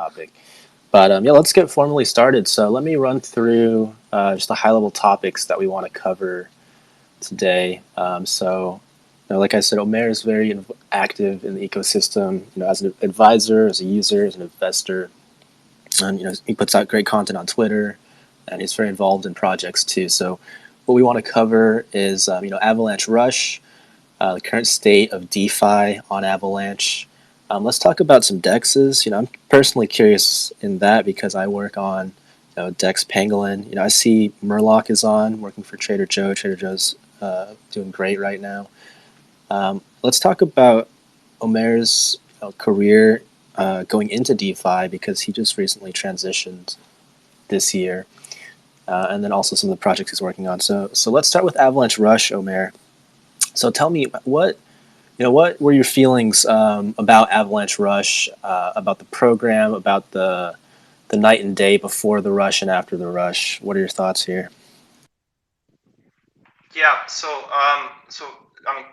topic. But yeah, let's get formally started. So let me run through just the high-level topics that we want to cover today. Like I said, Omer is very active in the ecosystem. As an advisor, as a user, as an investor, and he puts out great content on Twitter, and he's very involved in projects too. So what we want to cover is Avalanche Rush, the current state of DeFi on Avalanche. Let's talk about some dexes. I'm personally curious in that because I work on Dex Pangolin. I see Murloc is on, working for Trader Joe. Trader Joe's doing great right now. Let's talk about Omer's career going into DeFi because he just recently transitioned this year, and then also some of the projects he's working on. So let's start with Avalanche Rush, Omer. So tell me what were your feelings about Avalanche Rush, about the program, about the night and day before the rush and after the rush? What are your thoughts here? Yeah,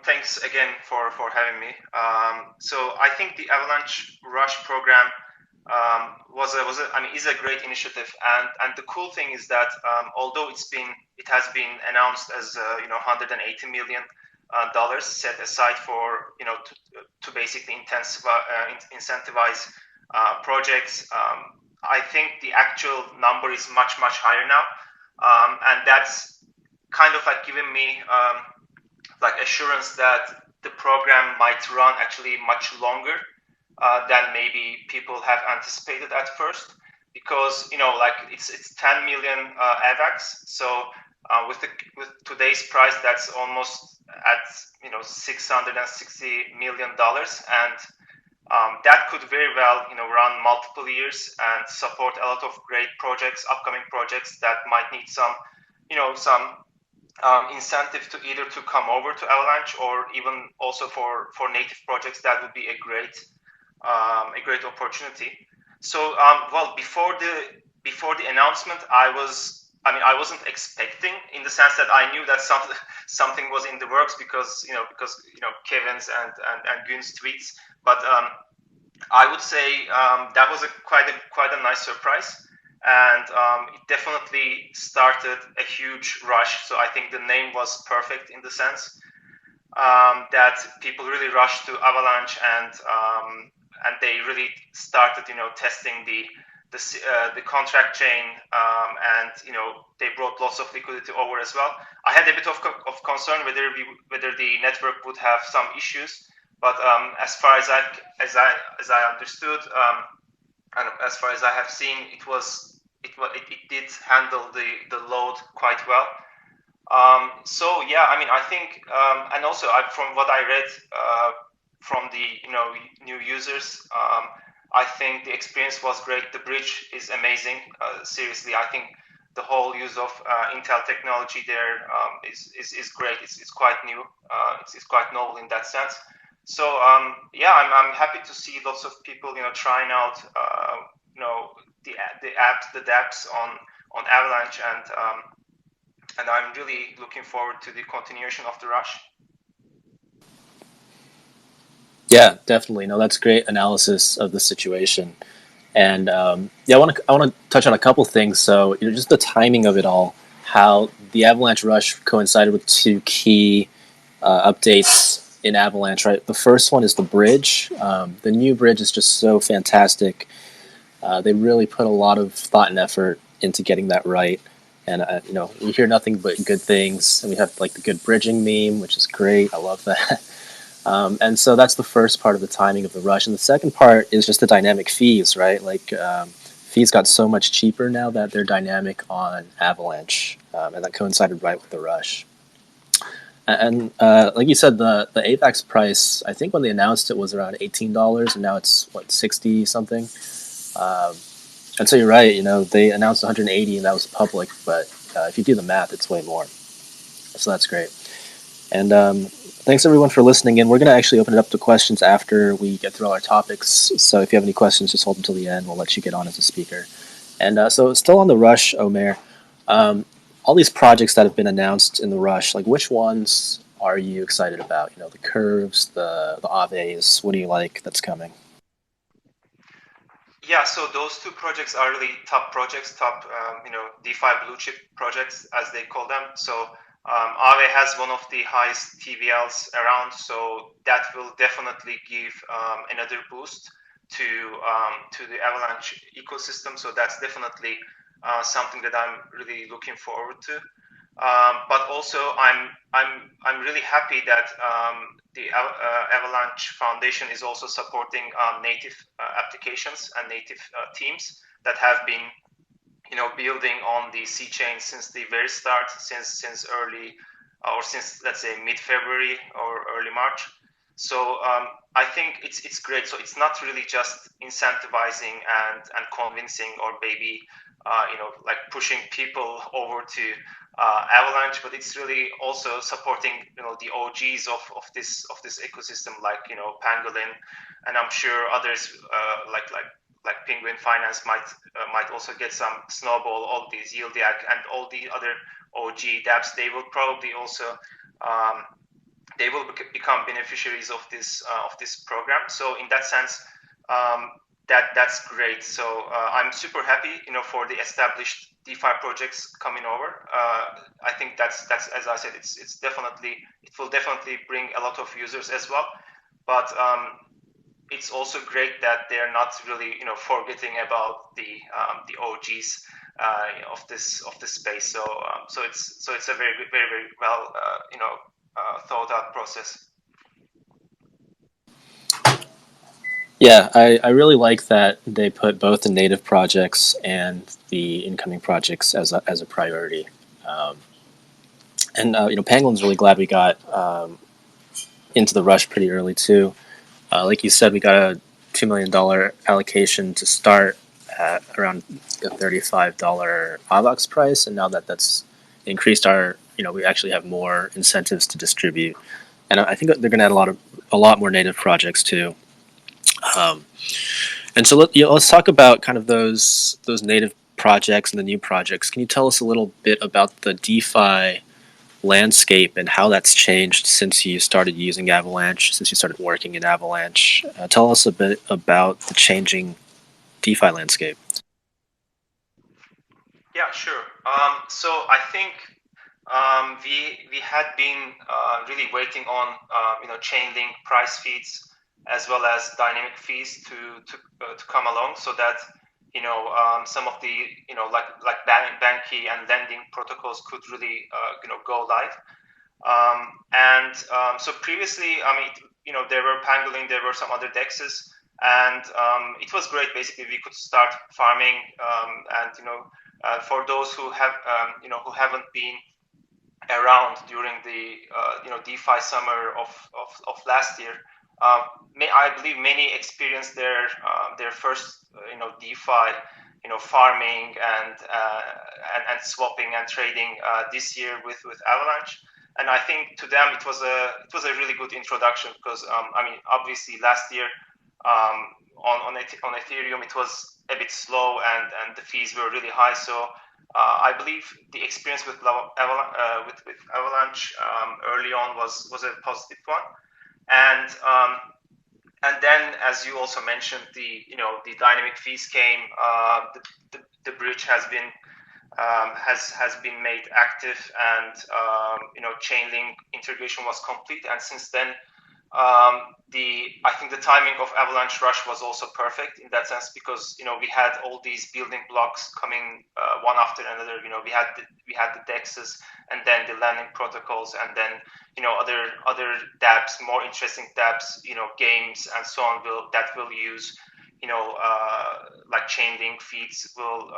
thanks again for having me. So I think the Avalanche Rush program is a great initiative, and the cool thing is that although it has been announced as $180 million set aside for to basically incentivize projects. I think the actual number is much higher now, and that's kind of like giving me like assurance that the program might run actually much longer than maybe people have anticipated at first, because it's 10 million AVAX. So with today's price, that's almost at $660 million, and that could very well run multiple years and support a lot of great projects, upcoming projects that might need some incentive to either to come over to Avalanche or even also for native projects. That would be a great opportunity. So before the announcement, I wasn't expecting, in the sense that I knew that something was in the works because Kevin's and Gün's tweets. But I would say that was quite a nice surprise, and it definitely started a huge rush. So I think the name was perfect in the sense that people really rushed to Avalanche, and they really started testing the contract chain, and they brought lots of liquidity over as well. I had a bit of concern whether the network would have some issues, but as far as I understood, and as far as I have seen, it did handle the load quite well. So yeah, I think, and also from what I read from the new users, I think the experience was great. The bridge is amazing. Seriously, I think the whole use of Intel technology there is great. It's quite new. It's quite novel in that sense. So yeah, I'm happy to see lots of people trying out the dApps on Avalanche, and I'm really looking forward to the continuation of the rush. Yeah, definitely. No, that's great analysis of the situation. And yeah, I want to touch on a couple things. So just the timing of it all, how the Avalanche Rush coincided with two key updates in Avalanche. Right, the first one is the bridge. The new bridge is just so fantastic. They really put a lot of thought and effort into getting that right. And we hear nothing but good things. And we have like the good bridging meme, which is great. I love that. And so that's the first part of the timing of the rush. And the second part is just the dynamic fees, right? Fees got so much cheaper now that they're dynamic on Avalanche, and that coincided right with the rush. And like you said, the AVAX price, I think when they announced it was around $18, and now it's, 60 something? And so you're right, they announced 180 and that was public, but if you do the math, it's way more. So that's great. And thanks everyone for listening in. We're going to actually open it up to questions after we get through all our topics. So if you have any questions, just hold until the end. We'll let you get on as a speaker. And so still on the rush, Omer, all these projects that have been announced in the rush, like which ones are you excited about? The curves, the Aves, what do you like that's coming? Yeah, so those two projects are really top projects, top DeFi blue chip projects as they call them. So Aave has one of the highest TVLs around, so that will definitely give another boost to the Avalanche ecosystem. So that's definitely something that I'm really looking forward to. But also, I'm really happy that the Avalanche Foundation is also supporting native applications and native teams that have been, building on the C chain since the very start, since early, or since, let's say, mid-February or early March. So I think it's great. So it's not really just incentivizing and convincing, or maybe like pushing people over to Avalanche, but it's really also supporting the OGs of this ecosystem, like Pangolin, and I'm sure others like Penguin Finance might also get some Snowball, all these Yieldiac, and all the other OG dApps. They will probably also they will become beneficiaries of this program. So in that sense, that's great. So I'm super happy, for the established DeFi projects coming over. I think that's as I said, it will definitely bring a lot of users as well. But it's also great that they're not really forgetting about the OGs of this space. So it's a very very well thought out process. Yeah, I really like that they put both the native projects and the incoming projects as a priority. Um, and Pangolin's really glad we got into the rush pretty early too. Like you said, we got a $2 million allocation to start at around the $35 AVAX price, and now that's increased our, we actually have more incentives to distribute, and I think they're going to add a lot more native projects too. Um, and so let's talk about kind of those native projects and the new projects. Can you tell us a little bit about the DeFi landscape and how that's changed since you started using Avalanche, since you started working in Avalanche? Tell us a bit about the changing DeFi landscape. Yeah, sure. So I think we had been really waiting on Chainlink price feeds as well as dynamic fees to come along, so that some of the like Banky and lending protocols could really go live. So previously, I mean, there were Pangolin, there were some other dexes, and it was great. Basically, we could start farming, and for those who who haven't been around during the DeFi summer of last year, I believe many experienced their first DeFi farming and swapping and trading this year with Avalanche. And I think to them it was a really good introduction, because I mean, obviously last year on Ethereum it was a bit slow, and the fees were really high. So I believe the experience with Avalanche early on was a positive one. And and then, as you also mentioned, the dynamic fees came. The bridge has been made active, and Chainlink integration was complete. And since then, I think the timing of Avalanche Rush was also perfect in that sense, because we had all these building blocks coming one after another. We had the dexes, and then the landing protocols, and then other dApps, more interesting dApps, games and so on will use like Chainlink feeds will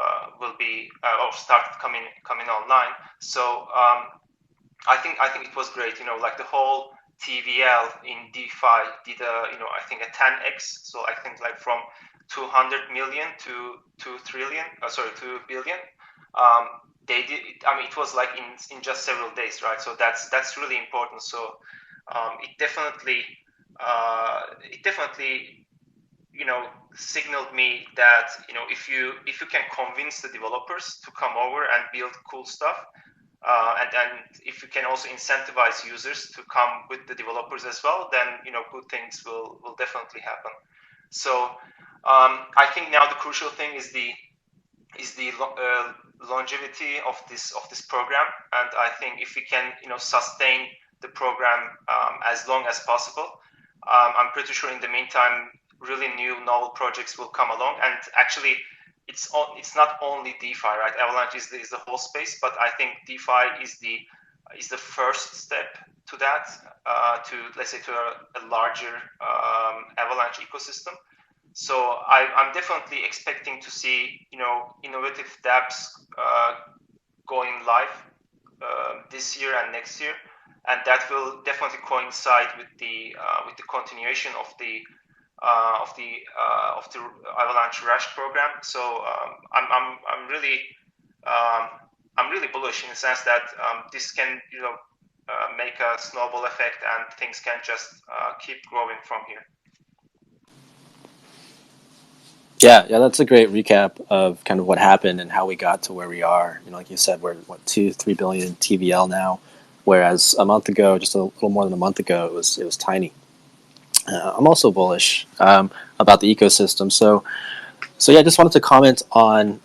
be or start coming online. So I think it was great. Like the whole TVL in DeFi did I think a 10x. So I think like from 200 million to 2 trillion, 2 billion. They did. I mean, it was like in just several days, right? So that's really important. So it definitely signaled me that if you can convince the developers to come over and build cool stuff, and then if you can also incentivize users to come with the developers as well, then good things will definitely happen. So I think now the crucial thing is the longevity of this program, and I think if we can sustain the program as long as possible, I'm pretty sure in the meantime really new novel projects will come along. And actually it's not only DeFi, right? Avalanche is the whole space, but I think DeFi is the first step to that, to let's say to a larger Avalanche ecosystem. So I'm definitely expecting to see innovative dApps going live this year and next year, and that will definitely coincide with the continuation of the Avalanche Rush program. So I'm really bullish in the sense that this can make a snowball effect, and things can just keep growing from here. Yeah, that's a great recap of kind of what happened and how we got to where we are. Like you said, we're what 2-3 billion TVL now, whereas a month ago, just a little more than a month ago, it was tiny. I'm also bullish about the ecosystem. So yeah, I just wanted to comment on.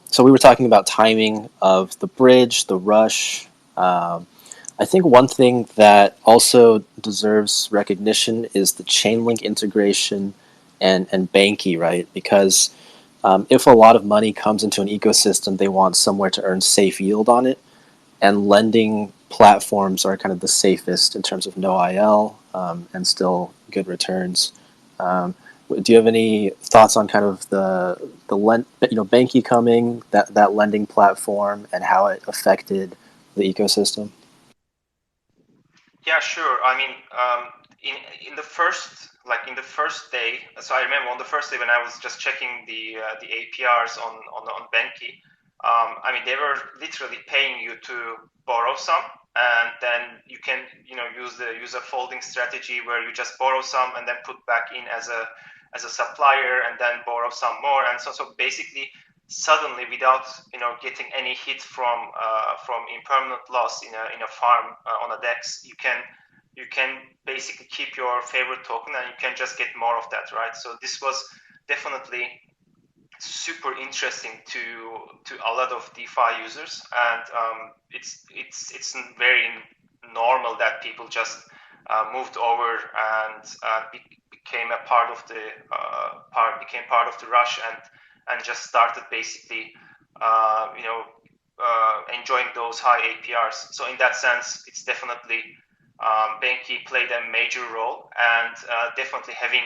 So we were talking about timing of the bridge, the rush. I think one thing that also deserves recognition is the Chainlink integration and Banky, right? Because if a lot of money comes into an ecosystem, they want somewhere to earn safe yield on it, and lending platforms are kind of the safest in terms of no IL and still good returns. Do you have any thoughts on kind of Banky coming, that lending platform, and how it affected the ecosystem? Yeah, sure. I mean, in the first day. So I remember on the first day when I was just checking the APRs on Benki. I mean, they were literally paying you to borrow some, and then you can use a folding strategy where you just borrow some and then put back in as a supplier, and then borrow some more, and so basically suddenly, without getting any hit from impermanent loss in a farm on a DEX, you can basically keep your favorite token, and you can just get more of that, right? So this was definitely super interesting to a lot of DeFi users, and it's very normal that people just moved over and became a part of the part of the rush, and just started basically enjoying those high APRs. So in that sense, it's definitely Benki played a major role, and definitely having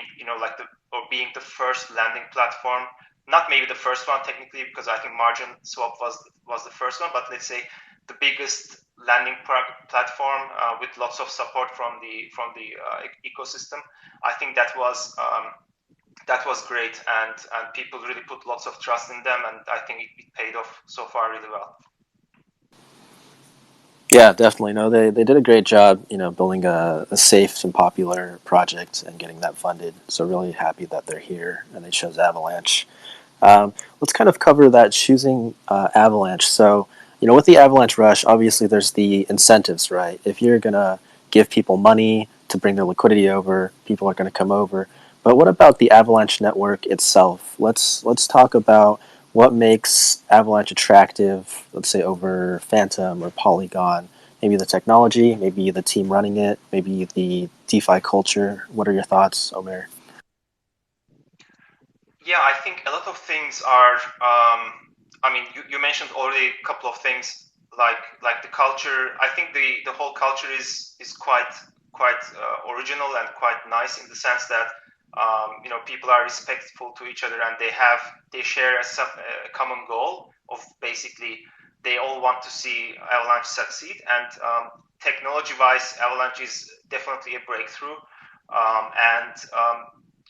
being the first landing platform. Not maybe the first one technically, because I think margin swap was the first one, but let's say the biggest landing platform with lots of support from the ecosystem. I think that was great, and people really put lots of trust in them, and I think it paid off so far really well. Yeah, definitely. No, they did a great job, building a safe and popular project and getting that funded. So really happy that they're here and they chose Avalanche. Let's kind of cover that choosing Avalanche. So, with the Avalanche Rush, obviously there's the incentives, right? If you're going to give people money to bring their liquidity over, people are going to come over. But what about the Avalanche network itself? Let's talk about what makes Avalanche attractive, let's say over Phantom or Polygon. Maybe the technology, maybe the team running it, maybe the DeFi culture. What are your thoughts, Omer? Yeah, I think a lot of things are. I mean, you mentioned already a couple of things like the culture. I think the whole culture is quite original and quite nice in the sense that people are respectful to each other, and they share a common goal of basically they all want to see Avalanche succeed. And technology-wise, Avalanche is definitely a breakthrough, and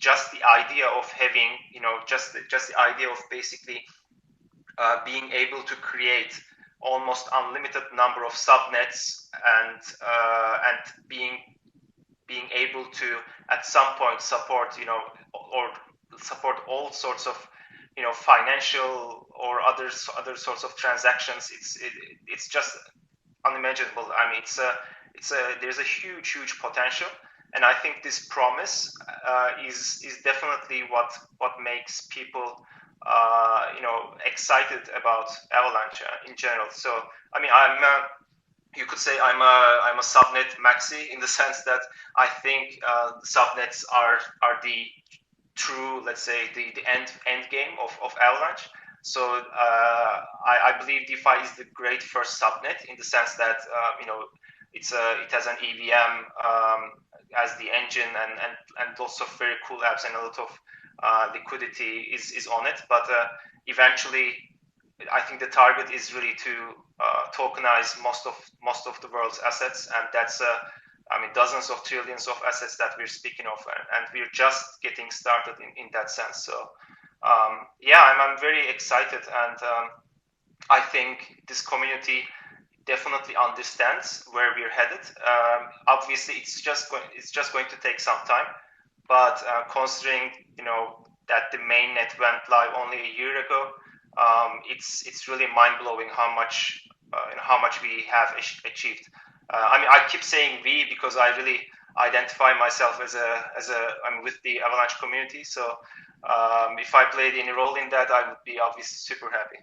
just the idea of having just the idea of basically being able to create almost unlimited number of subnets, and being able to at some point support or support all sorts of financial or other sorts of transactions. It's just unimaginable. I mean, there's a huge potential, and I think this promise is definitely what makes people excited about Avalanche in general. So I mean, you could say I'm a subnet maxi in the sense that I think subnets are the true, let's say, the end game of Avalanche. So I believe DeFi is the great first subnet in the sense that it has an EVM as the engine and lots of very cool apps and a lot of liquidity is on it. But eventually, I think the target is really to tokenize most of the world's assets, and that's dozens of trillions of assets that we're speaking of, and we're just getting started in that sense. So I'm very excited, and I think this community definitely understands where we're headed. Obviously, it's just going to take some time, but considering that the mainnet went live only a year ago, it's really mind blowing how much we have achieved. I keep saying we because I really identify myself as I'm with the Avalanche community. So if I played any role in that, I would be obviously super happy.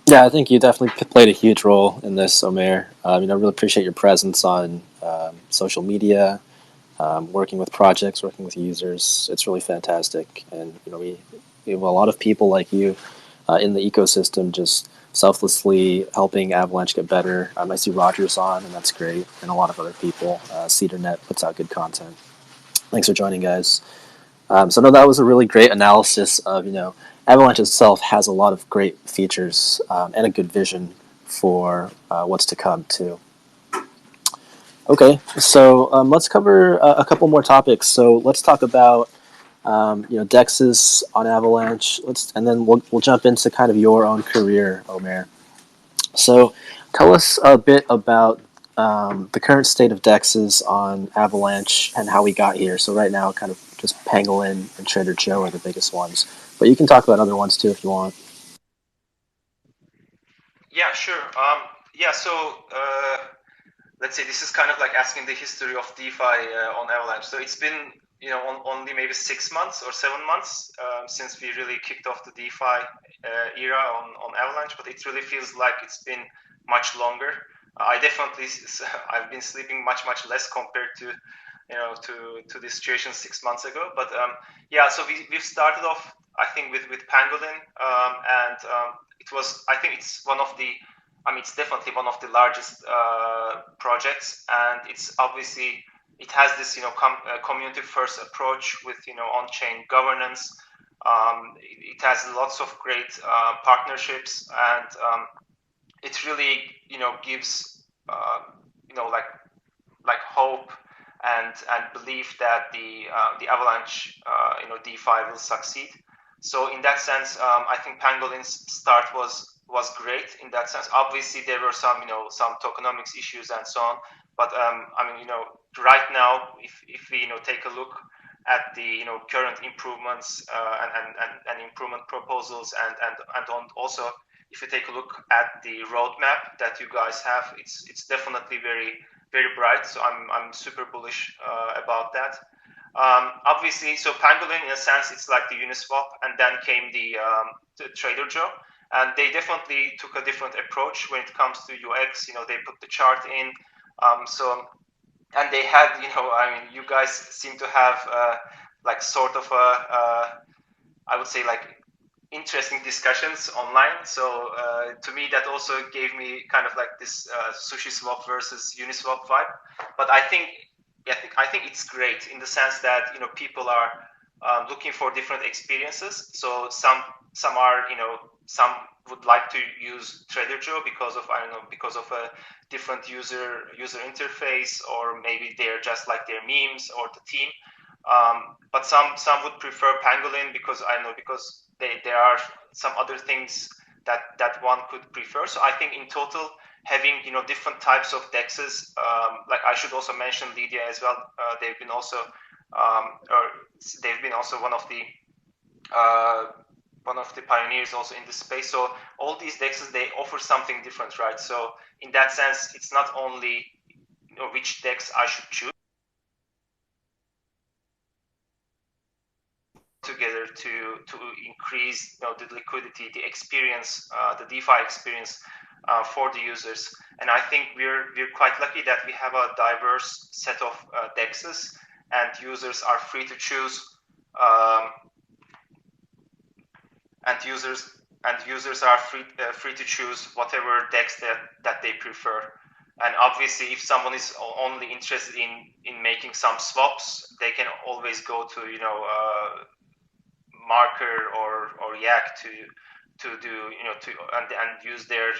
Yeah, I think you definitely played a huge role in this, Omer. I really appreciate your presence on social media, working with projects, working with users. It's really fantastic, and we have a lot of people like you in the ecosystem, just selflessly helping Avalanche get better. I see Rogers on, and that's great, and a lot of other people. CedarNet puts out good content. Thanks for joining, guys. So no, that was a really great analysis of Avalanche itself has a lot of great features and a good vision for what's to come too. Okay, so let's cover a couple more topics. So let's talk about Dexes on Avalanche. And then we'll jump into kind of your own career, Omer. So tell us a bit about the current state of Dexes on Avalanche and how we got here. So right now, kind of just Pangolin and Trader Joe are the biggest ones, but you can talk about other ones too if you want. Yeah, sure. So let's say this is kind of like asking the history of DeFi on Avalanche. So it's been only maybe 6 months or 7 months since we really kicked off the DeFi era on Avalanche, but it really feels like it's been much longer. I've been sleeping much less compared to to the situation 6 months ago. But so we've started off, I think, with Pangolin, and I think it's one of the, it's definitely one of the largest projects, and it's obviously it has this community first approach with on-chain governance. It has lots of great partnerships, and it really gives like hope and belief that the Avalanche DeFi will succeed. So in that sense, I think Pangolin's start was great in that sense. Obviously, there were some some tokenomics issues and so on. But right now, if we take a look at the current improvements and improvement proposals and also if you take a look at the roadmap that you guys have, it's definitely very bright. So I'm super bullish about that. Obviously, so Pangolin in a sense it's like the Uniswap, and then came the Trader Joe, and they definitely took a different approach when it comes to UX. They put the chart in, and they had you guys seem to have like sort of I would say like interesting discussions online. So to me, that also gave me kind of like this sushi swap versus Uniswap vibe. But I think it's great in the sense that people are looking for different experiences. So some are some would like to use Trader Joe because of because of a different user interface, or maybe they're just like their memes or the team. But some would prefer Pangolin because because there are some other things that one could prefer. So I think in total, having different types of dexes, like I should also mention Lydia as well. They've been also one of the pioneers also in this space. So all these dexes, they offer something different, right? So in that sense, it's not only which DEX I should choose together to increase the liquidity, the experience, the DeFi experience for the users. And I think we're quite lucky that we have a diverse set of DEXs, and users are free to choose. And users are free to choose whatever DEX that they prefer. And obviously, if someone is only interested in making some swaps, they can always go to Marker or Yak to do and use their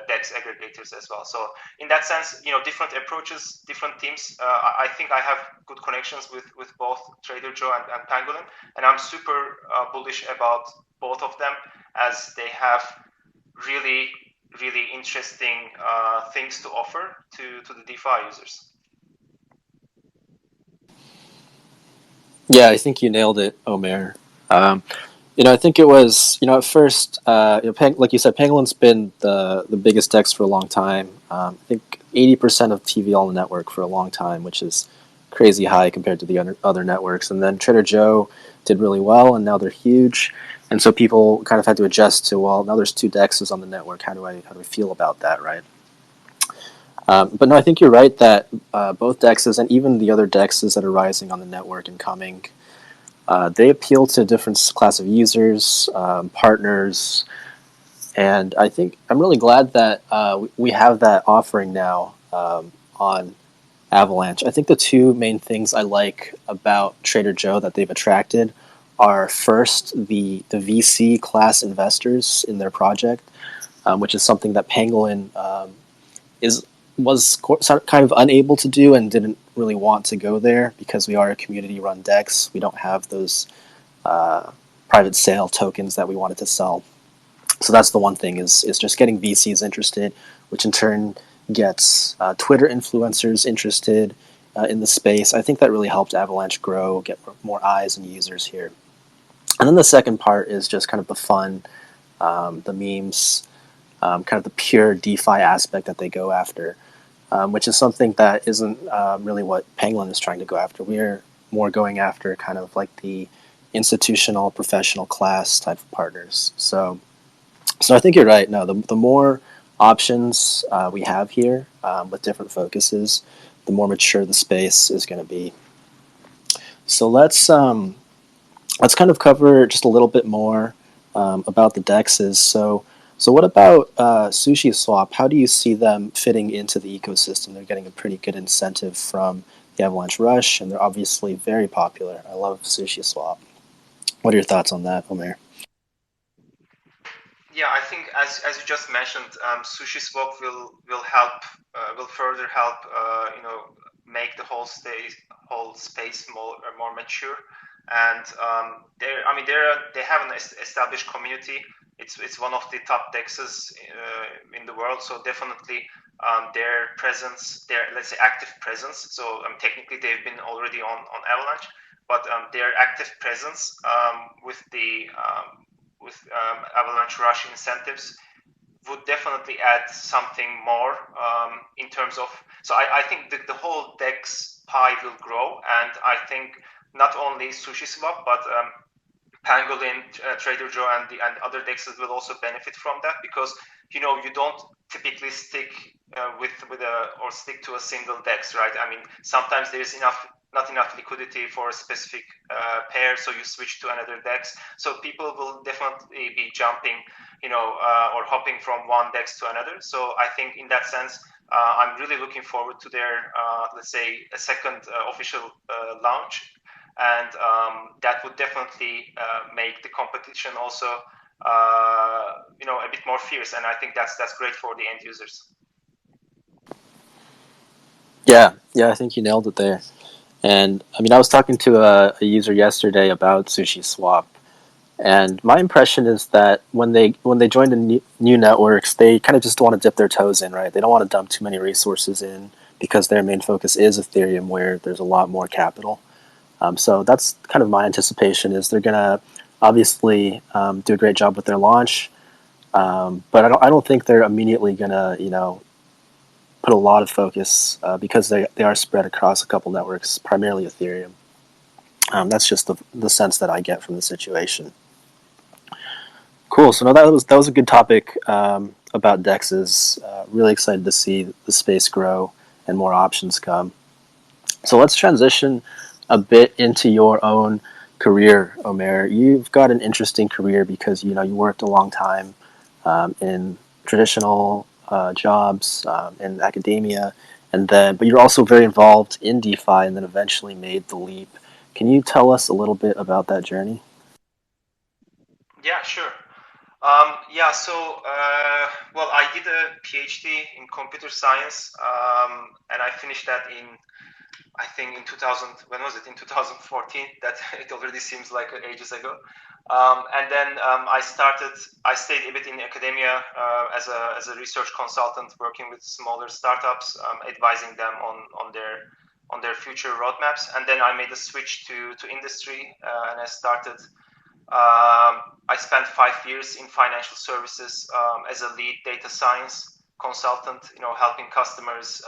DEX aggregators as well. So in that sense, different approaches, different teams. I think I have good connections with both Trader Joe and Pangolin, and I'm super bullish about both of them, as they have really interesting things to offer to the DeFi users. Yeah, I think you nailed it, Omer. I think it was, at first, like you said, Pangolin's been the biggest DEX for a long time. I think 80% of TV on the network for a long time, which is crazy high compared to the other networks. And then Trader Joe did really well, and now they're huge. And so people kind of had to adjust to, well, now there's two DEXs on the network. How do I feel about that, right? But no, I think you're right that both DEXs and even the other DEXs that are rising on the network and coming, they appeal to a different class of users, partners, and I think I'm really glad that we have that offering now on Avalanche. I think the two main things I like about Trader Joe that they've attracted are, first, the VC class investors in their project, which is something that Pangolin was kind of unable to do and didn't really want to go there, because we are a community-run DEX. We don't have those private sale tokens that we wanted to sell. So that's the one thing, is just getting VCs interested, which in turn gets Twitter influencers interested in the space. I think that really helped Avalanche grow, get more eyes and users here. And then the second part is just kind of the fun, the memes, kind of the pure DeFi aspect that they go after, which is something that isn't really what Pangolin is trying to go after. We're more going after kind of like the institutional, professional class type of partners. So I think you're right. No, the more options we have here with different focuses, the more mature the space is going to be. So let's kind of cover just a little bit more about the DEXs. So what about Sushi Swap? How do you see them fitting into the ecosystem? They're getting a pretty good incentive from the Avalanche Rush, and they're obviously very popular. I love Sushi Swap. What are your thoughts on that, Omer? Yeah, I think as you just mentioned, Sushi Swap will help, will further help, make the whole space more mature. And they have an established community. It's one of the top DEXs in the world. So definitely their presence, their, let's say, active presence. So technically they've been already on Avalanche, but their active presence with Avalanche Rush incentives would definitely add something more in terms of. So I think the whole DEX pie will grow, and I think not only Sushi Swap, but Pangolin, Trader Joe, and other DEXs will also benefit from that, because you don't typically stick stick to a single DEX, right? I mean, sometimes there is not enough liquidity for a specific pair, so you switch to another DEX. So people will definitely be jumping, or hopping from one DEX to another. So I think in that sense, I'm really looking forward to their, let's say, a second official launch. And that would definitely make the competition also, a bit more fierce. And I think that's great for the end users. Yeah, I think you nailed it there. And I mean, I was talking to a user yesterday about Sushi Swap, and my impression is that when they join the new networks, they kind of just want to dip their toes in, right? They don't want to dump too many resources in, because their main focus is Ethereum, where there's a lot more capital. So that's kind of my anticipation, is they're gonna obviously do a great job with their launch, but I don't think they're immediately gonna put a lot of focus because they are spread across a couple networks, primarily Ethereum. That's just the sense that I get from the situation. Cool. So no, that was a good topic about dexes. Really excited to see the space grow and more options come. So let's transition a bit into your own career, Omer. You've got an interesting career because you worked a long time in traditional jobs in academia, but you're also very involved in DeFi, and then eventually made the leap. Can you tell us a little bit about that journey? Yeah, sure. Well, I did a PhD in computer science, and I finished that I think in 2000. When was it? In 2014. That it already seems like ages ago. I stayed a bit in academia as a research consultant, working with smaller startups, advising them on their future roadmaps. And then I made a switch to industry, and I spent 5 years in financial services as a lead data science consultant, helping customers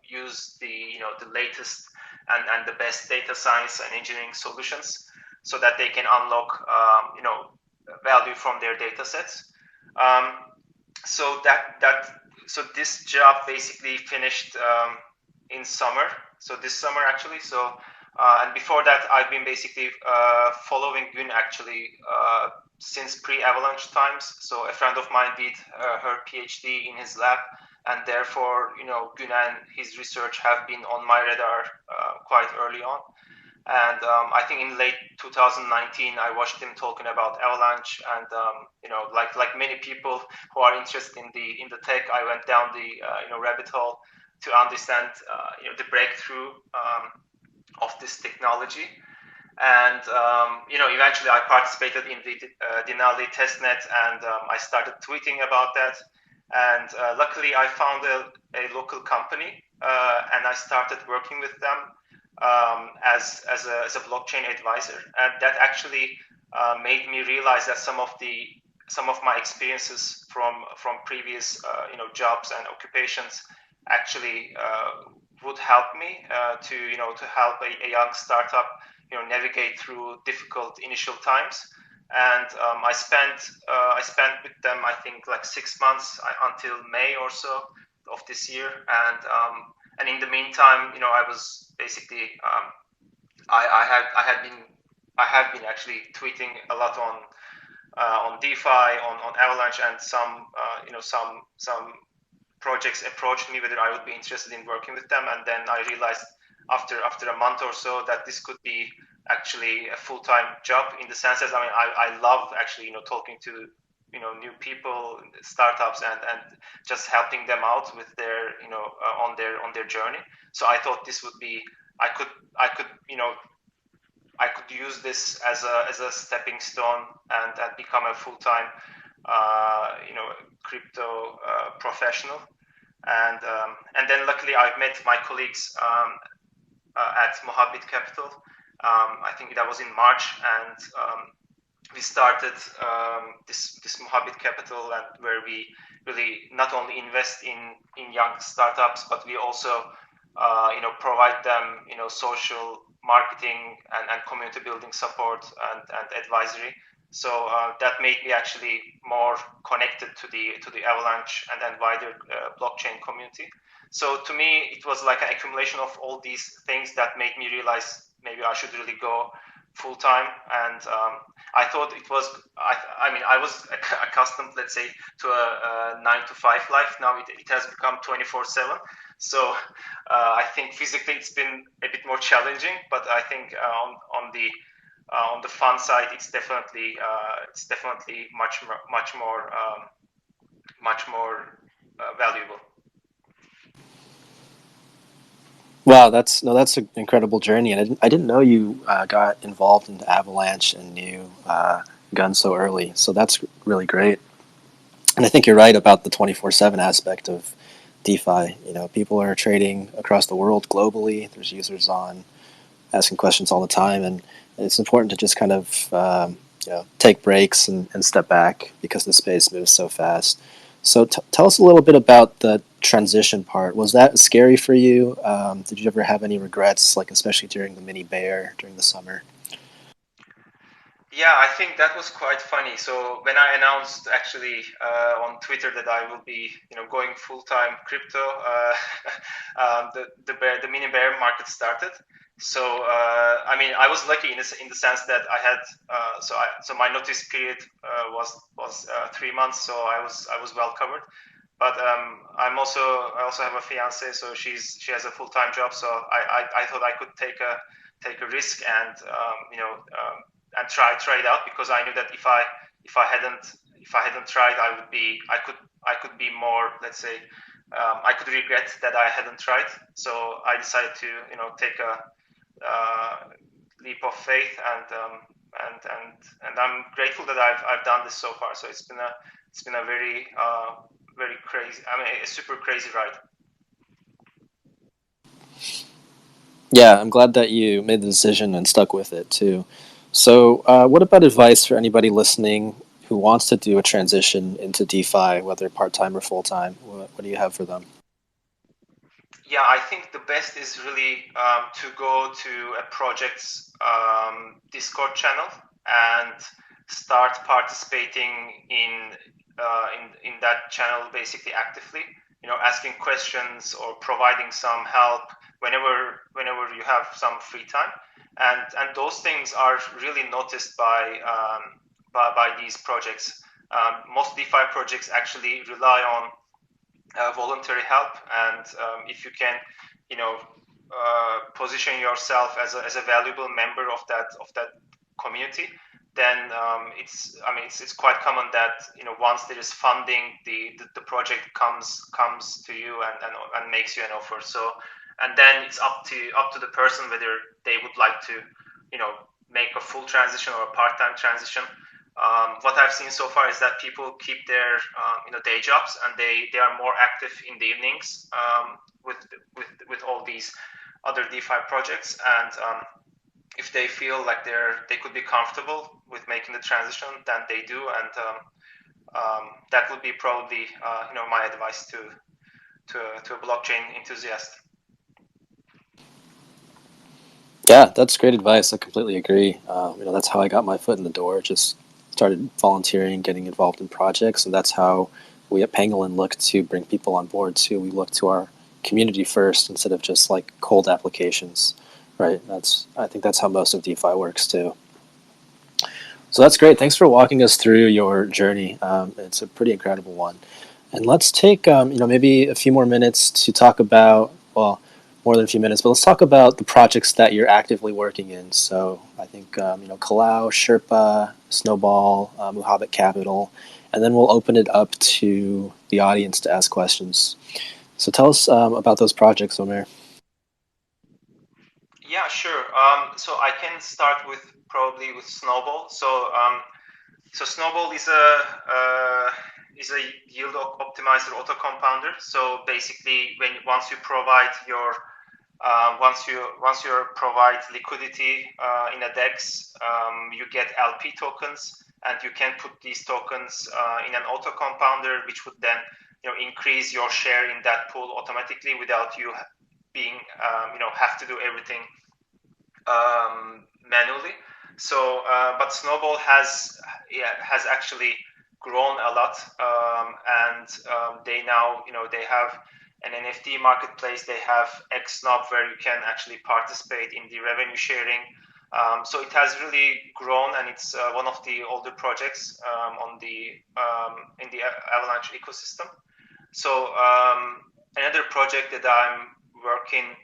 use the latest and the best data science and engineering solutions so that they can unlock value from their data sets. So this job basically finished in summer. So this summer actually. And before that, I've been basically following Gün actually since pre-Avalanche times. So a friend of mine did her PhD in his lab, and therefore, Gün and his research have been on my radar quite early on. And I think in late 2019, I watched him talking about Avalanche, and like many people who are interested in the tech, I went down the rabbit hole to understand the breakthrough of this technology. And eventually I participated in the Denali testnet, and I started tweeting about that. And luckily I found a local company, and I started working with them as a blockchain advisor. And that actually made me realize that some of my experiences from previous jobs and occupations actually would help me to help a young startup navigate through difficult initial times. And I spent with them, I think, like 6 months until May or so of this year. And in the meantime, I was basically I have been actually tweeting a lot on DeFi, on Avalanche, and some projects approached me whether I would be interested in working with them. And then I realized after a month or so that this could be actually a full-time job, in the sense that I love actually talking to new people, startups, and just helping them out with their on their journey. So I thought this would be I could use this as a stepping stone and become a full-time crypto professional. And then luckily I've met my colleagues at Mohabit Capital. I think that was in March, and we started this Mohabit Capital, and where we really not only invest in young startups, but we also provide them social marketing and community building support and advisory. So that made me actually more connected to the Avalanche and wider blockchain community. So to me, it was like an accumulation of all these things that made me realize maybe I should really go full time. And I thought it was, I was accustomed, let's say, to a 9 to 5 life. Now it has become 24/7. So I think physically it's been a bit more challenging, but I think on the fun side, it's definitely much more valuable. Wow, that's an incredible journey, and I didn't know you got involved in the Avalanche and knew Gun so early. So that's really great. And I think you're right about the 24/7 aspect of DeFi. People are trading across the world globally. There's users on asking questions all the time, and it's important to just kind of take breaks and step back because the space moves so fast. So tell us a little bit about the transition part. Was that scary for you? Did you ever have any regrets, like especially during the mini bear during the summer? Yeah, I think that was quite funny. So when I announced actually on Twitter that I will be, going full time crypto, the mini bear market started. So I mean, I was lucky in the sense that I had so my notice period was 3 months, so I was well covered. But I also have a fiance, so she has a full time job. So I thought I could take a risk and and try it out, because I knew that if I hadn't tried, I could be more, let's say, I could regret that I hadn't tried. So I decided to take a leap of faith, and I'm grateful that I've done this so far. So it's been a very crazy, I mean, a super crazy ride. Yeah, I'm glad that you made the decision and stuck with it too. So, what about advice for anybody listening who wants to do a transition into DeFi, whether part time or full time? What do you have for them? Yeah, I think the best is really to go to a project's Discord channel and start participating in that channel basically actively. Asking questions or providing some help whenever you have some free time, and those things are really noticed by these projects. Most DeFi projects actually rely on voluntary help, and if you can, position yourself as a valuable member of that community, then it's quite common that once there is funding, the project comes to you and makes you an offer. So, and then it's up to the person whether they would like to make a full transition or a part-time transition. What I've seen so far is that people keep their day jobs, and they are more active in the evenings with all these other DeFi projects. And if they feel like they could be comfortable with making the transition, then they do. And that would be probably my advice to a blockchain enthusiast. Yeah, that's great advice. I completely agree. That's how I got my foot in the door. Just started volunteering, getting involved in projects, and that's how we at Pangolin look to bring people on board too. We look to our community first instead of just like cold applications, right? I think that's how most of DeFi works too. So that's great. Thanks for walking us through your journey. It's a pretty incredible one. And let's take maybe a few more minutes to talk about, well, more than a few minutes, but let's talk about the projects that you're actively working in. So I think Kalau, Sherpa, Snowball, Mojave Capital, and then we'll open it up to the audience to ask questions. So tell us about those projects, Omer. Yeah, sure. So I can start probably with Snowball. So Snowball is a yield optimizer auto compounder. So basically, once you provide your once you provide liquidity in a DEX, you get LP tokens, and you can put these tokens in an auto compounder, which would then increase your share in that pool automatically without you being have to do everything manually. So, but Snowball has actually grown a lot, and they now they have an NFT marketplace. They have XNob where you can actually participate in the revenue sharing. So it has really grown, and it's one of the older projects in the Avalanche ecosystem. So another project that I'm working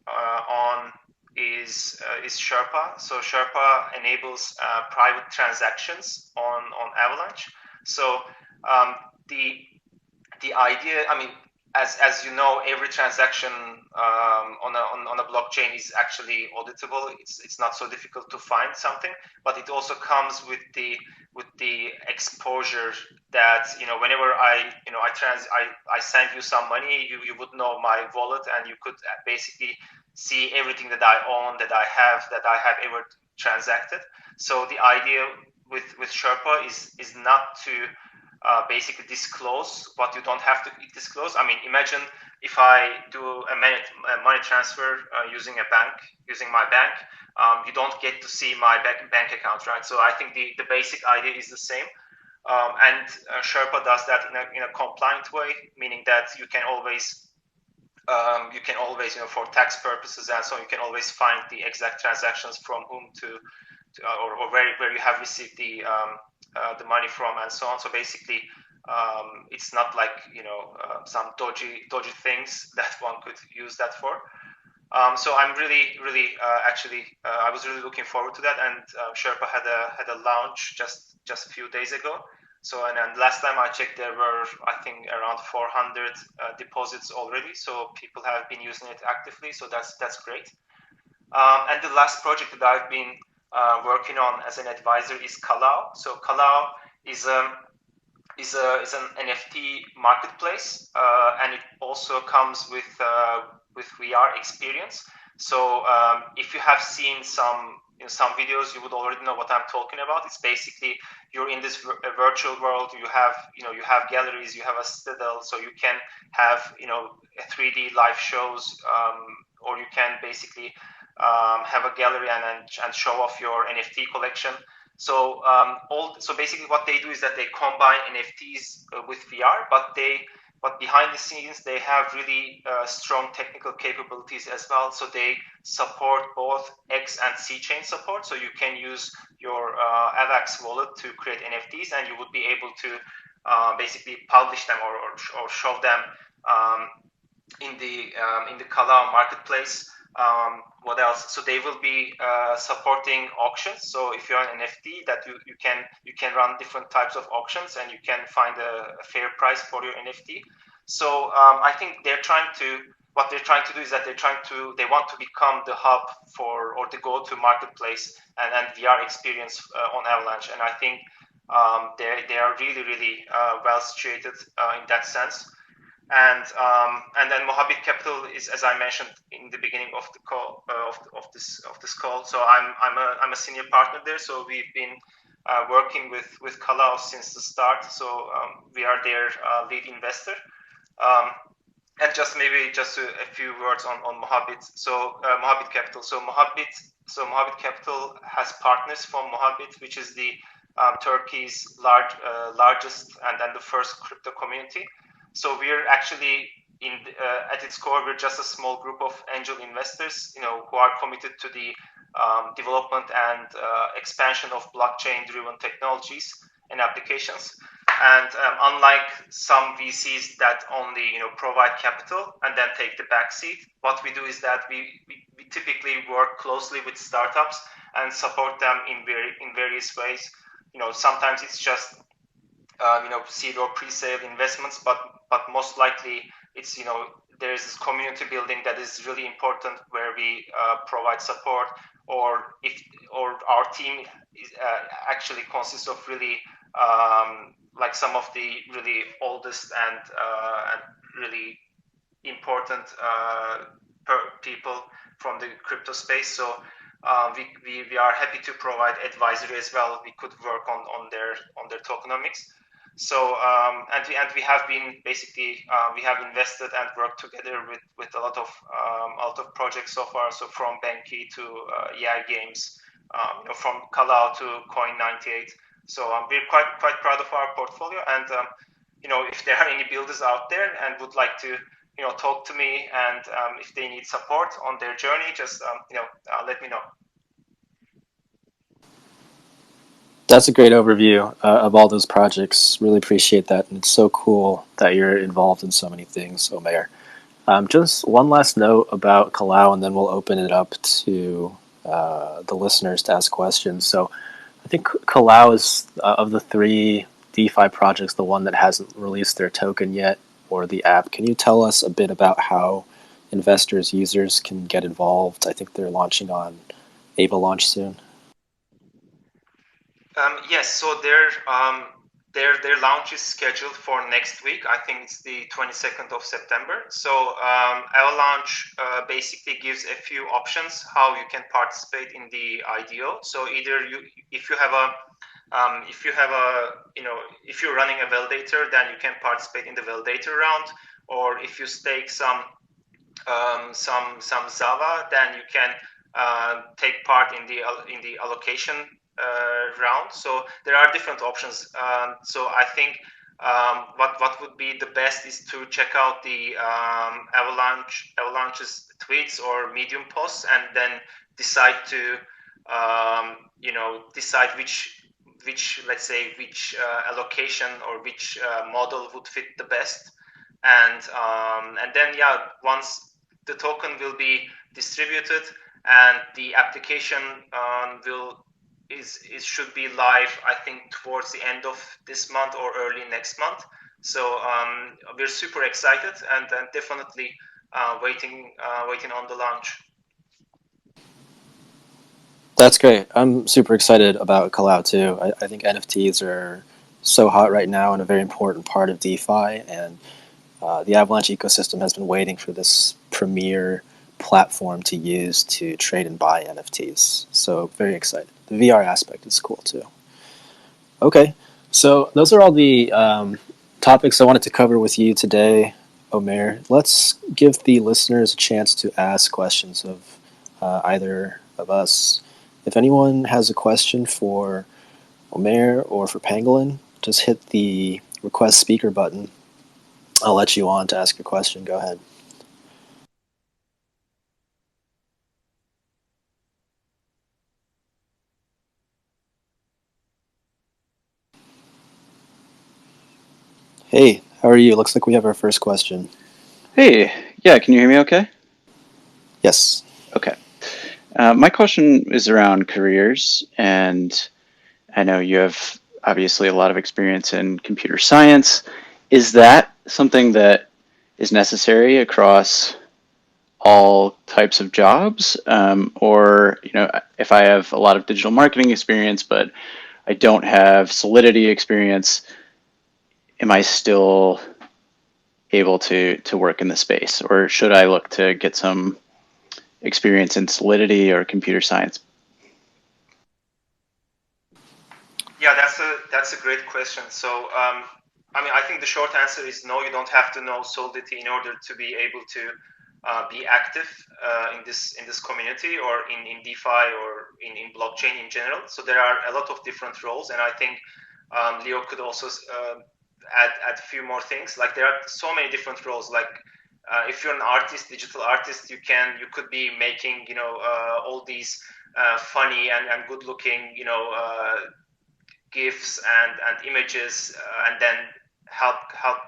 on is Sherpa. So Sherpa enables private transactions on Avalanche. So the idea, I mean, as you know, every transaction on a blockchain is actually auditable. It's not so difficult to find something, but it also comes with the exposure that whenever I send you some money, you would know my wallet, and you could basically see everything that I own, that I have ever transacted. So the idea with Sherpa is not to basically disclose what you don't have to disclose. I mean, imagine if I do a money transfer using my bank, you don't get to see my bank account, right? So I think the basic idea is the same. And Sherpa does that in a compliant way, meaning that you can always, for tax purposes and so on, you can always find the exact transactions from whom or where you have received the money from and so on. So basically, it's not like some dodgy things that one could use that for. So I'm really actually I was really looking forward to that, and Sherpa had a launch just a few days ago. So and last time I checked, there were I think around 400 deposits already. So people have been using it actively. So that's great. And the last project that I've been working on as an advisor is Kalau. So Kalau is an NFT marketplace, and it also comes with VR experience. So if you have seen some videos, you would already know what I'm talking about. It's basically you're in this virtual world. You have galleries, you have a citadel, so you can have 3D live shows, or you can basically have a gallery and show off your NFT collection. So so basically what they do is that they combine NFTs with VR, but behind the scenes they have really strong technical capabilities as well. So they support both X and C chain support. So you can use your AVAX wallet to create NFTs, and you would be able to basically publish them or show them in the Kalau marketplace. What else? So they will be supporting auctions. So if you're an NFT, that you can run different types of auctions, and you can find a fair price for your NFT. So I think what they're trying to do is that they want to become the hub or the go-to marketplace and VR experience on Avalanche. And I think they are really well situated in that sense. And then Mohabit Capital is, as I mentioned in the beginning of the call of this call. So I'm a senior partner there. So we've been working with Kalau since the start. So we are their lead investor. And just a few words on Mohabit. So Mohabit Capital. So Mohabit Capital has partners from Mohabit, which is the Turkey's largest and the first crypto community. So we're actually at its core, we're just a small group of angel investors, who are committed to the development and expansion of blockchain-driven technologies and applications. And unlike some VCs that only provide capital and then take the backseat, what we do is that we typically work closely with startups and support them in various ways. Sometimes it's just seed or pre-sale investments, but most likely it's there's this community building that is really important, where we provide support, or our team is, actually consists of really like some of the really oldest and really important people from the crypto space. So we are happy to provide advisory as well. We could work on their tokenomics. So and we have been basically we have invested and worked together with a lot of projects so far. So from Benki to EI Games, from Kalau to Coin98. So we're quite proud of our portfolio. And if there are any builders out there and would like to talk to me, and if they need support on their journey, just let me know. That's a great overview of all those projects. Really appreciate that. And it's so cool that you're involved in so many things, Omer. Just one last note about Kalau, and then we'll open it up to the listeners to ask questions. So I think Kalau is, of the three DeFi projects, the one that hasn't released their token yet, or the app. Can you tell us a bit about how investors, users can get involved? I think they're launching on Avalanche soon. Yes, so they're their launch is scheduled for next week. I think it's the 22nd of September. So Avalanche basically gives a few options how you can participate in the IDO. So either if you're running a validator, then you can participate in the validator round, or if you stake some Zava, then you can take part in the allocation round. So there are different options. So I think what would be the best is to check out the Avalanche's tweets or Medium posts, and then decide to decide which let's say which allocation or which model would fit the best, and then once the token will be distributed and the application should be live, I think towards the end of this month or early next month. So we're super excited and definitely waiting on the launch. That's great. I'm super excited about Kalau too. I think NFTs are so hot right now and a very important part of DeFi, and the Avalanche ecosystem has been waiting for this premier platform to use to trade and buy NFTs. So very excited. The VR aspect is cool too. Okay, so those are all the topics I wanted to cover with you today, Omer. Let's give the listeners a chance to ask questions of either of us. If anyone has a question for Omer or for Pangolin, just hit the request speaker button. I'll let you on to ask your question. Go ahead. Hey, how are you? Looks like we have our first question. Hey, yeah, can you hear me okay? Yes. Okay. My question is around careers, and I know you have obviously a lot of experience in computer science. Is that something that is necessary across all types of jobs? Or, if I have a lot of digital marketing experience, but I don't have Solidity experience, am I still able to work in the space? Or should I look to get some experience in Solidity or computer science? Yeah, that's a great question. So I think the short answer is no. You don't have to know Solidity in order to be able to be active in this community or in DeFi or in blockchain in general. So there are a lot of different roles, and I think Leo could also add a few more things. Like there are so many different roles. Like if you're an artist, digital artist, you could be making all these funny and good looking GIFs and images, and then help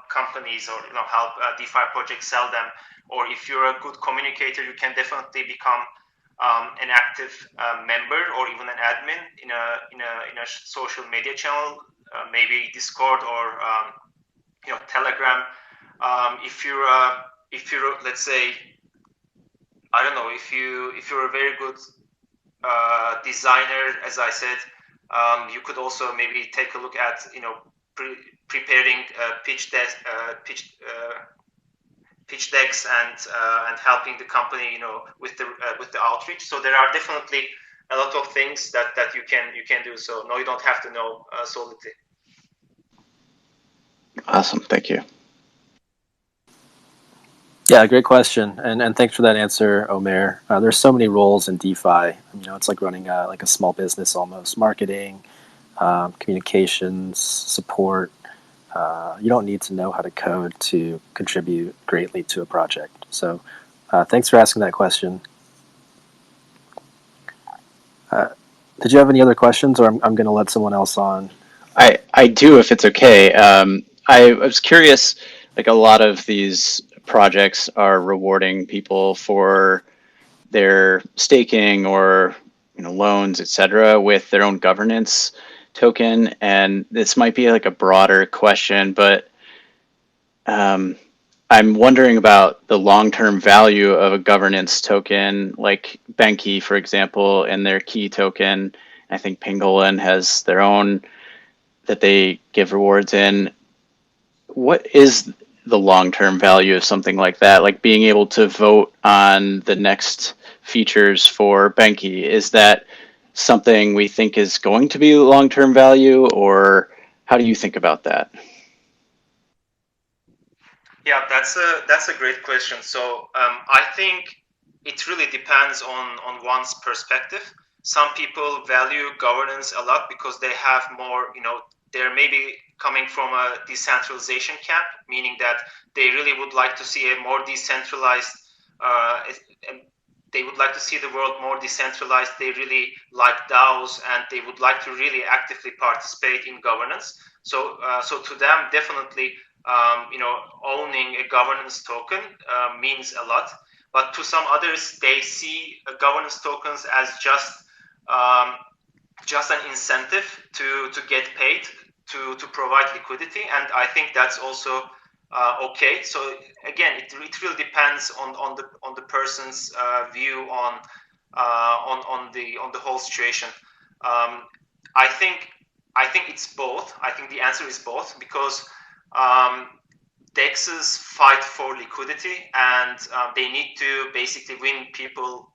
companies or help DeFi projects sell them. Or if you're a good communicator, you can definitely become an active member or even an admin in a social media channel, maybe Discord or Telegram. If you're let's say, I don't know, if you're a very good designer, as I said, you could also maybe take a look at preparing pitch decks and helping the company with the outreach. So there are definitely a lot of things that you can do. So no, you don't have to know Solidity. Awesome, thank you. Yeah, great question, and thanks for that answer, Omer. There's so many roles in DeFi. It's like running like a small business almost. Marketing, communications, support. You don't need to know how to code to contribute greatly to a project. So thanks for asking that question. Did you have any other questions, or I'm going to let someone else on? I do, if it's okay. I was curious, like a lot of these projects are rewarding people for their staking or loans, etc., with their own governance token. And this might be like a broader question, but I'm wondering about the long-term value of a governance token, like Benki, for example, and their key token. I think Pangolin has their that they give rewards in. What is the long-term value of something like that? Like being able to vote on the next features for Benki, is that something we think is going to be long-term value, or how do you think about that? Yeah, that's a great question. So I think it really depends on one's perspective. Some people value governance a lot because they have more, they're maybe coming from a decentralization camp, meaning that they really would like to see a more decentralized, they would like to see the world more decentralized. They really like DAOs, and they would like to really actively participate in governance. So to them, definitely, owning a governance token means a lot. But to some others, they see governance tokens as just an incentive to get paid to provide liquidity, and I think that's also okay. So again, it really depends on the person's view on the whole situation. I think it's both. I think the answer is both, because DEXs fight for liquidity, and they need to basically win people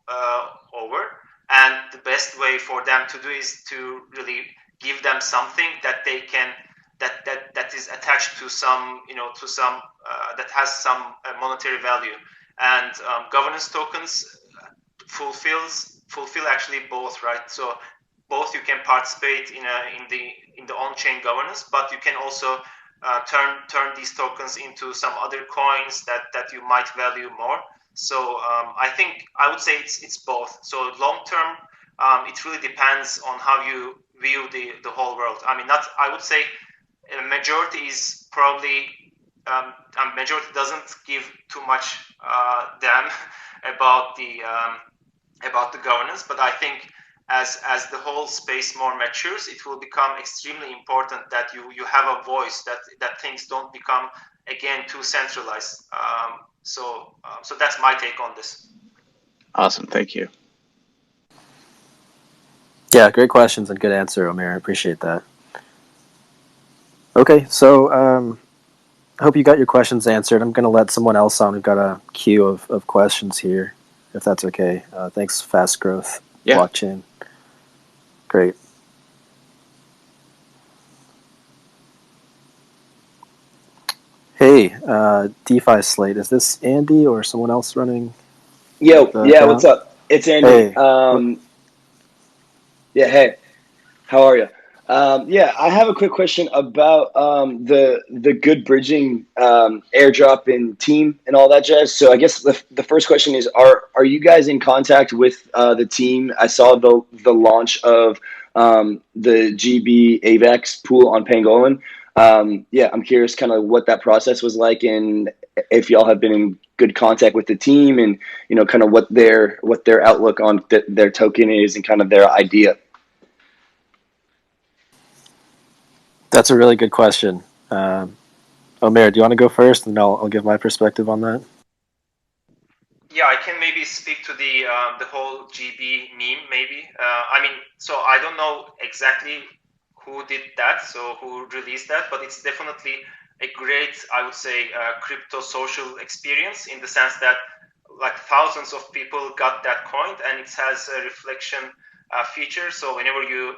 over. And the best way for them to do is to really give them something that they can, that is attached to some, that has some monetary value. And governance tokens fulfill actually both, right? So both, you can participate in the on-chain governance, but you can also turn these tokens into some other coins that you might value more. So I would say it's both. So long term, it really depends on how you view the whole world. I mean, I would say a majority is probably majority doesn't give too much damn about the governance, but I think as the whole space more matures, it will become extremely important that you have a voice, that things don't become again too centralized. So that's my take on this. Awesome, thank you. Yeah, great questions and good answer, Omer. I appreciate that. Okay, so I hope you got your questions answered. I'm going to let someone else on. We've got a queue of questions here, if that's okay. Thanks, Fast Growth Blockchain. Great. Hey, DeFi Slate, is this Andy or someone else running? Yo, yeah, account? What's up? It's Andy. Hey. Yeah, hey, how are you? Yeah, I have a quick question about the good bridging airdrop and team and all that jazz. So I guess the first question is, are you guys in contact with the team? I saw the launch of the GB AVAX pool on Pangolin. Yeah, I'm curious kind of what that process was like, and if y'all have been in good contact with the team, and kind of what their outlook on their token is, and kind of their idea. That's a really good question. Omer, do you want to go first, and I'll give my perspective on that? Yeah, I can maybe speak to the whole GB meme, maybe. I mean, so I don't know exactly who did that, so who released that, but it's definitely a great, I would say, crypto social experience, in the sense that like thousands of people got that coin, and it has a reflection feature. So whenever you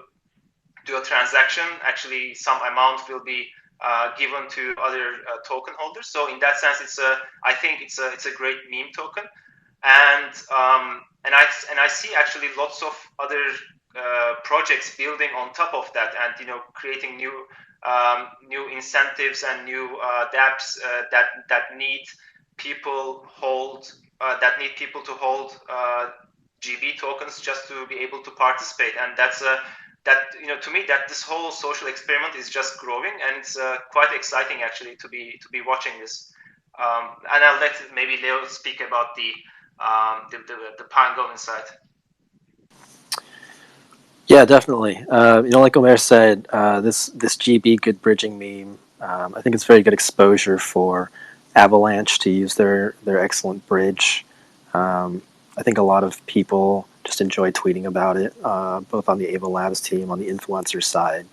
do a transaction, actually some amount will be given to other token holders. So in that sense, I think it's a great meme token, and I see actually lots of other projects building on top of that, and creating new incentives and new dApps that need people to hold GB tokens just to be able to participate. And that's to me, that this whole social experiment is just growing, and it's quite exciting actually to be watching this. And I'll let maybe Leo speak about the Pangolin side. Yeah, definitely. Like Omer said, this GB good bridging meme, I think it's very good exposure for Avalanche to use their excellent bridge. I think a lot of people just enjoy tweeting about it, both on the Ava Labs team, on the influencer side.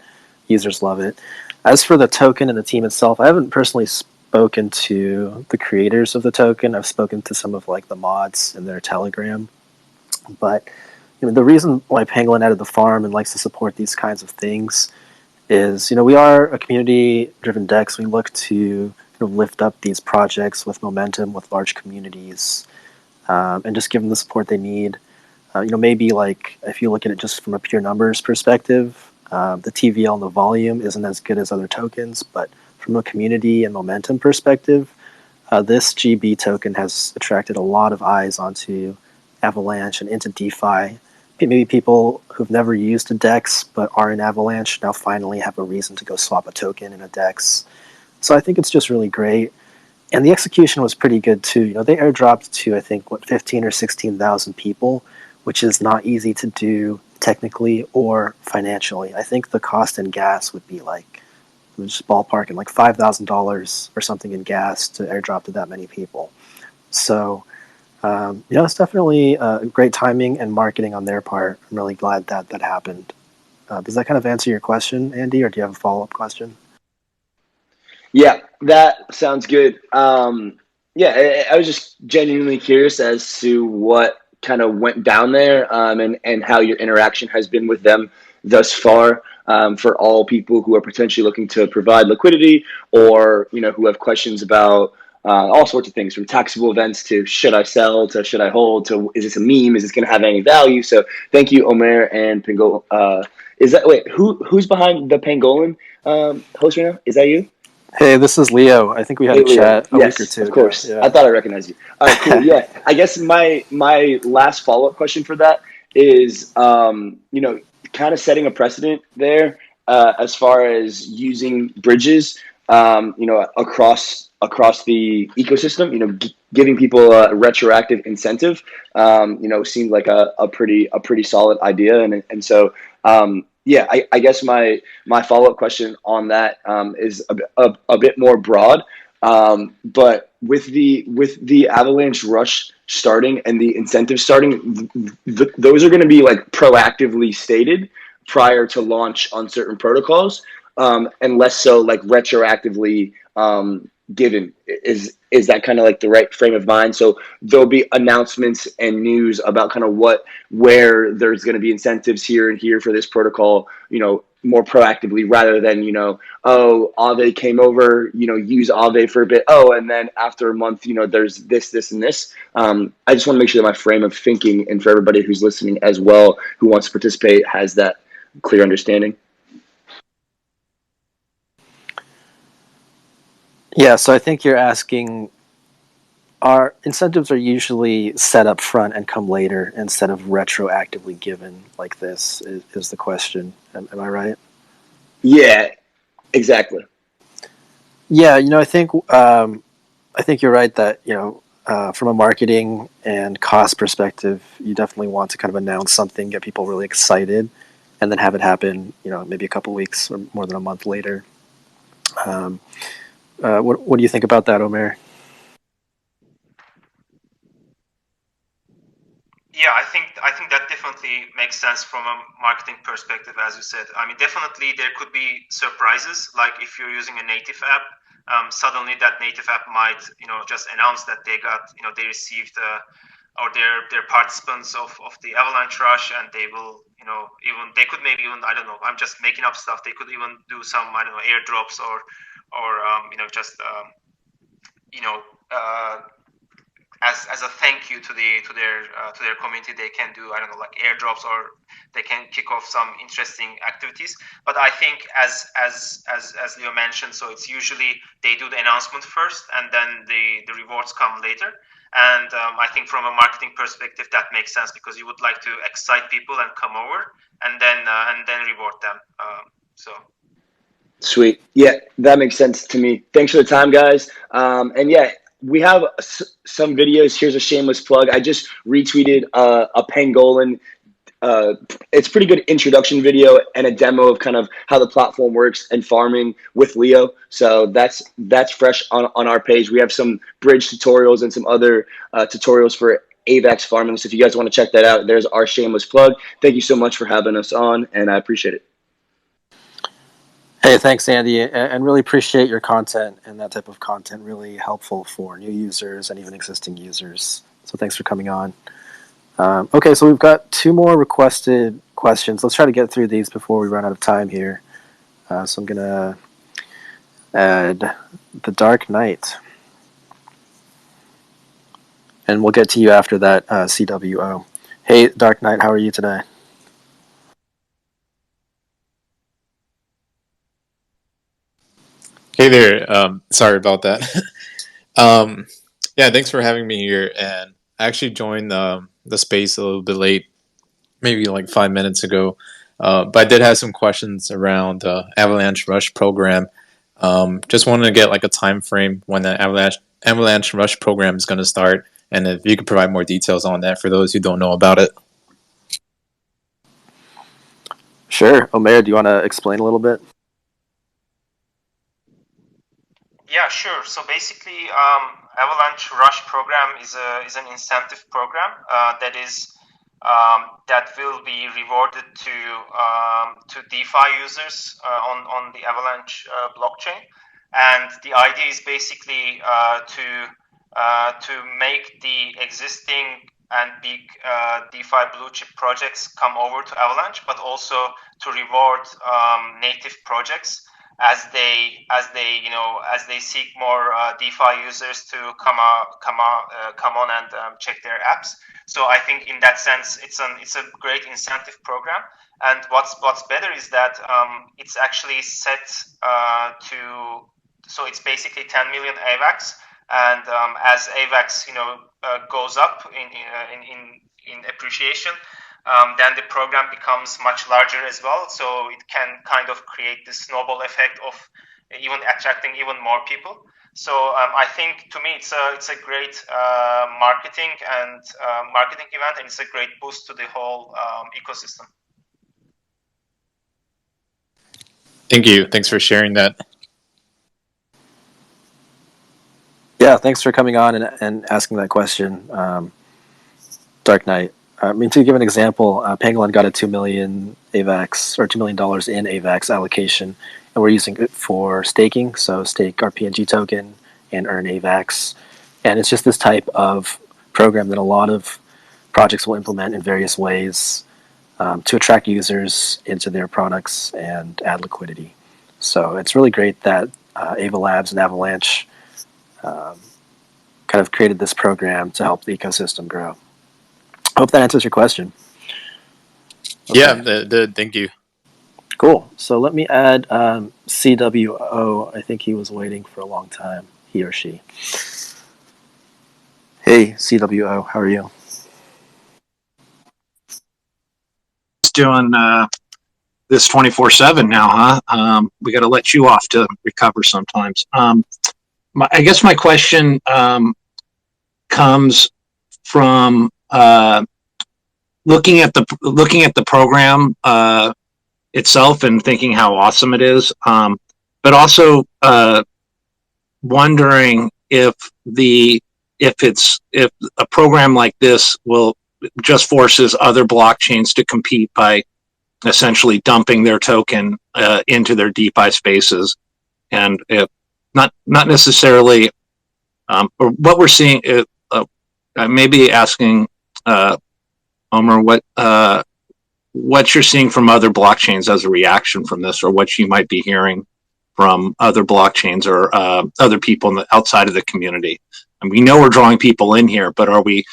users love it. As for the token and the team itself, I haven't personally spoken to the creators of the token. I've spoken to some of like the mods in their Telegram, but the reason why Pangolin added the farm and likes to support these kinds of things is, we are a community-driven DEX. We look to lift up these projects with momentum, with large communities, and just give them the support they need. Maybe like if you look at it just from a pure numbers perspective, the TVL and the volume isn't as good as other tokens, but from a community and momentum perspective, this GB token has attracted a lot of eyes onto Avalanche and into DeFi. Maybe people who've never used a DEX but are in Avalanche now finally have a reason to go swap a token in a DEX. So I think it's just really great. And the execution was pretty good too. They airdropped to, I think, 15 or 16,000 people, which is not easy to do technically or financially. I think the cost in gas would be like, just ballparking, like $5,000 or something in gas to airdrop to that many people. So, it's definitely great timing and marketing on their part. I'm really glad that that happened. Does that kind of answer your question, Andy, or do you have a follow-up question? Yeah, that sounds good. I was just genuinely curious as to what kind of went down there, and how your interaction has been with them thus far, for all people who are potentially looking to provide liquidity, or who have questions about all sorts of things, from taxable events to should I sell to should I hold to is this a meme, is this going to have any value? So thank you, Omer and Pangolin. Who's behind the Pangolin host right now? Is that you? Hey, this is Leo. I think we had a chat a week or two ago. Of course. Yeah. I thought I recognized you. All right, cool. Yeah. I guess my last follow-up question for that is, kind of setting a precedent there, as far as using bridges, across the ecosystem, giving people a retroactive incentive, seemed like a pretty solid idea. And so, I guess my follow-up question on that is a bit more broad, but with the Avalanche rush starting and the incentives starting, those are going to be like proactively stated prior to launch on certain protocols, and less so like retroactively given. Is that kind of like the right frame of mind? So there'll be announcements and news about kind of where there's going to be incentives here and here for this protocol, more proactively, rather than, Aave came over, use Aave for a bit. Oh, and then after a month, there's this, and this. I just want to make sure that my frame of thinking, and for everybody who's listening as well, who wants to participate, has that clear understanding. Yeah, so I think you're asking, our incentives are usually set up front and come later instead of retroactively given like this, is the question. Am I right? Yeah, exactly. Yeah, I think you're right that, from a marketing and cost perspective, you definitely want to kind of announce something, get people really excited, and then have it happen, maybe a couple weeks or more than a month later. What do you think about that, Omer? Yeah, I think that definitely makes sense from a marketing perspective, as you said. I mean, definitely there could be surprises, like if you're using a native app, suddenly that native app might, just announce that they got, they received, or they're participants of the Avalanche rush, and they will, they could maybe even, I don't know, I'm just making up stuff. They could even do some, I don't know, airdrops or just, as a thank you to their community, they can do, I don't know, like airdrops, or they can kick off some interesting activities. But I think as Leo mentioned, so it's usually they do the announcement first, and then the rewards come later. And I think from a marketing perspective, that makes sense, because you would like to excite people and come over, and then reward them. So. Sweet. Yeah, that makes sense to me. Thanks for the time, guys. And yeah, we have some videos. Here's a shameless plug. I just retweeted a Pangolin. It's a pretty good introduction video and a demo of kind of how the platform works and farming with Leo. So that's fresh on our page. We have some bridge tutorials and some other tutorials for AVAX farming. So if you guys want to check that out, there's our shameless plug. Thank you so much for having us on, and I appreciate it. Hey, thanks, Andy, and really appreciate your content and that type of content. Really helpful for new users and even existing users. So thanks for coming on. Okay, so we've got 2 more requested questions. Let's try to get through these before we run out of time here. So I'm gonna add the Dark Knight, and we'll get to you after that, CWO. Hey, Dark Knight, how are you today? Hey there. Sorry about that. Yeah, thanks for having me here. And I actually joined the space a little bit late, maybe like 5 minutes ago. But I did have some questions around Avalanche Rush program. Just wanted to get like a time frame when the Avalanche Rush program is going to start, and if you could provide more details on that for those who don't know about it. Sure. Omer, do you want to explain a little bit? Yeah, sure. So basically, Avalanche Rush program is an incentive program that will be rewarded to DeFi users on the Avalanche blockchain. And the idea is basically to make the existing and big DeFi blue chip projects come over to Avalanche, but also to reward native projects as they seek more DeFi users to come on and check their apps. So I think in that sense, it's a great incentive program. And what's better is that it's actually set so it's basically 10 million AVAX, and as AVAX goes up in appreciation, then the program becomes much larger as well. So it can kind of create this snowball effect of even attracting even more people. So I think to me it's a great marketing event, and it's a great boost to the whole ecosystem. Thank you. Thanks for sharing that. Yeah, thanks for coming on and asking that question, Dark Knight. I mean, to give an example, Pangolin got a $2 million AVAX or $2 million in AVAX allocation, and we're using it for staking. So stake our PNG token and earn AVAX, and it's just this type of program that a lot of projects will implement in various ways to attract users into their products and add liquidity. So it's really great that Ava Labs and Avalanche kind of created this program to help the ecosystem grow. I hope that answers your question. Okay. Yeah, thank you. Cool. So let me add CWO. I think he was waiting for a long time, he or she. Hey, CWO, how are you? Doing this 24/7 now, huh? We got to let you off to recover sometimes. I guess my question comes from looking at the program itself and thinking how awesome it is, but also wondering if a program like this will just forces other blockchains to compete by essentially dumping their token into their DeFi spaces, and not necessarily or what we're seeing. Maybe asking Omer what you're seeing from other blockchains as a reaction from this, or what you might be hearing from other blockchains or other people outside of the community. And we know we're drawing people in here, but are we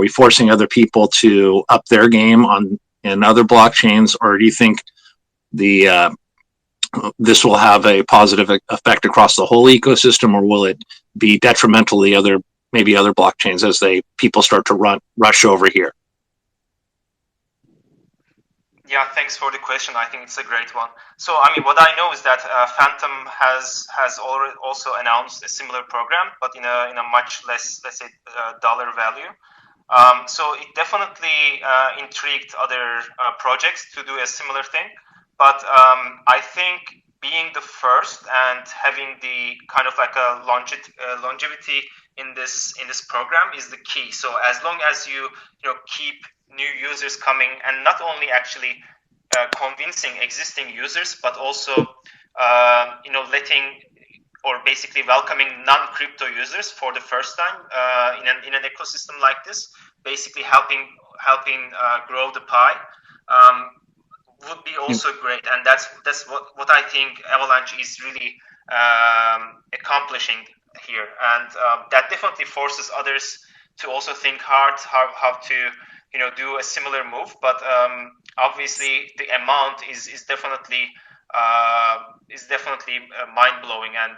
forcing other people to up their game in other blockchains, or do you think this will have a positive effect across the whole ecosystem, or will it be detrimental to other blockchains as people start to rush over here? Yeah, thanks for the question. I think it's a great one. So, I mean, what I know is that Phantom has already also announced a similar program, but in a much less, let's say, dollar value. So it definitely intrigued other projects to do a similar thing. But I think being the first and having the kind of like a longevity in this program is the key. So as long as you keep new users coming, and not only actually convincing existing users, but also letting or basically welcoming non-crypto users for the first time in an ecosystem like this, basically helping grow the pie, would be also great. And that's what I think Avalanche is really accomplishing here, and that definitely forces others to also think hard how to do a similar move. But obviously the amount is definitely mind blowing, and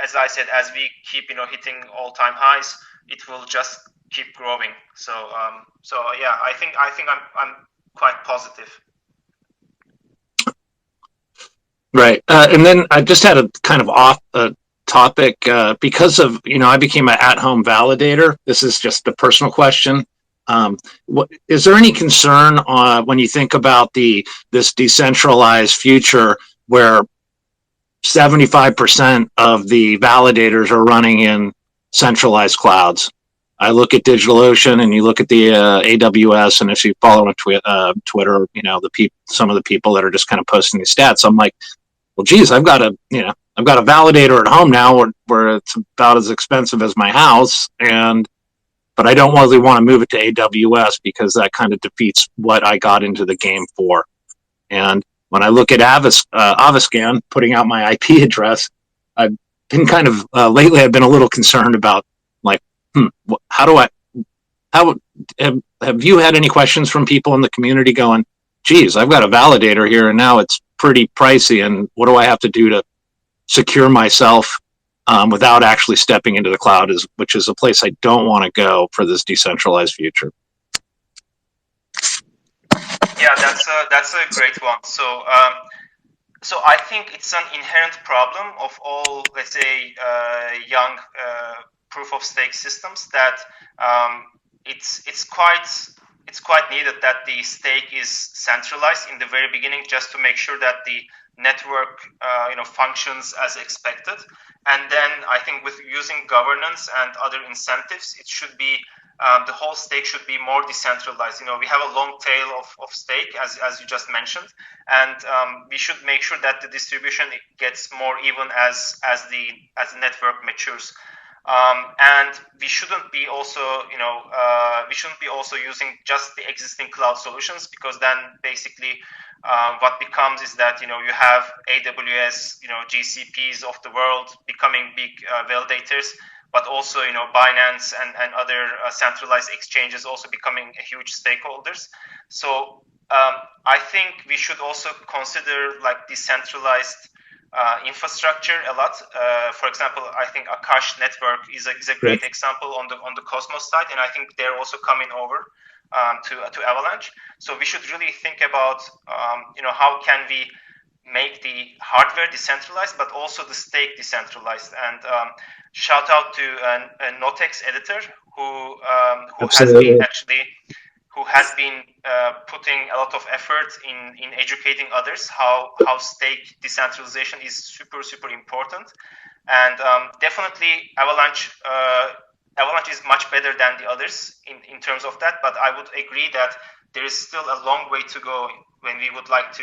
as I said, as we keep hitting all time highs, it will just keep growing. So yeah, I think I'm quite positive. Right. And then I just had a kind of off topic because of, I became an at-home validator. This is just a personal question. Is there any concern when you think about this decentralized future where 75% of the validators are running in centralized clouds? I look at DigitalOcean, and you look at the AWS, and if you follow on Twitter, some of the people that are just kind of posting these stats, I'm like, well, geez, I've got a validator at home now where it's about as expensive as my house, but I don't really want to move it to AWS because that kind of defeats what I got into the game for. And when I look at Avascan putting out my IP address, I've been kind of lately. I've been a little concerned about how have you had any questions from people in the community going, geez, I've got a validator here and now it's pretty pricey, and what do I have to do to secure myself without actually stepping into the cloud, which is a place I don't want to go for this decentralized future? Yeah, that's a great one. So I think it's an inherent problem of all, let's say, young proof of stake systems, that it's quite needed that the stake is centralized in the very beginning, just to make sure that the network functions as expected. And then I think with using governance and other incentives, it should be the whole stake should be more decentralized. We have a long tail of stake, as you just mentioned, and we should make sure that the distribution gets more even as the network matures. And we shouldn't be also using just the existing cloud solutions, because then basically what becomes is that you have AWS, GCPs of the world becoming big validators, but also Binance and other centralized exchanges also becoming huge stakeholders. So I think we should also consider like decentralized infrastructure a lot. For example, I think Akash network is a great example on the Cosmos side, and I think they're also coming over to Avalanche. So we should really think about how can we make the hardware decentralized, but also the stake decentralized. And shout out to a Notex editor who has been putting a lot of effort in educating others how stake decentralization is super important. And definitely Avalanche is much better than the others in terms of that, but I would agree that there is still a long way to go when we would like to,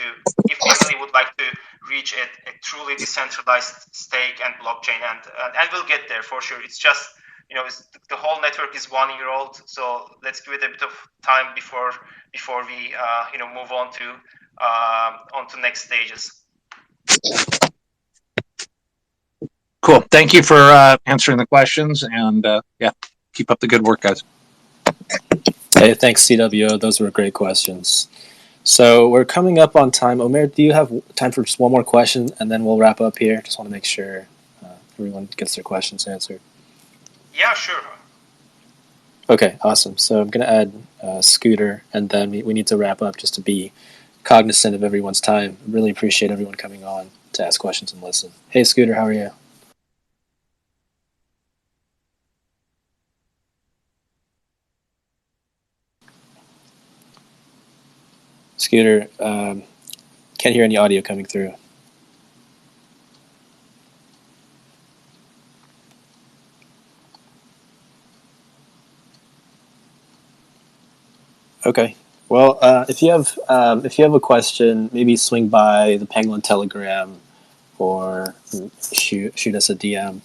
if we really would like to reach a truly decentralized stake and blockchain, and we'll get there for sure. It's just the whole network is 1 year old, so let's give it a bit of time before we move on to next stages. Cool. Thank you for answering the questions, and keep up the good work, guys. Hey, thanks, CWO. Those were great questions. So we're coming up on time. Omer, do you have time for just one more question, and then we'll wrap up here? Just want to make sure everyone gets their questions answered. Yeah, sure. Okay, awesome. So I'm going to add Scooter, and then we need to wrap up just to be cognizant of everyone's time. Really appreciate everyone coming on to ask questions and listen. Hey, Scooter, how are you? Scooter, can't hear any audio coming through. Okay. Well, if you have a question, maybe swing by the Pangolin Telegram or shoot us a DM.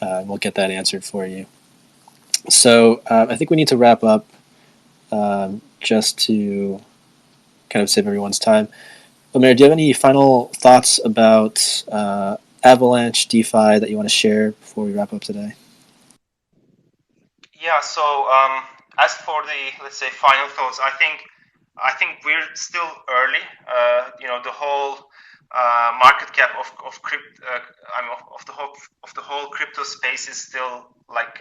We'll get that answered for you. So I think we need to wrap up just to kind of save everyone's time. Omer, do you have any final thoughts about Avalanche DeFi that you want to share before we wrap up today? Yeah. So as for the, let's say, final thoughts, I think we're still early. The whole market cap of crypto, of the whole crypto space is still like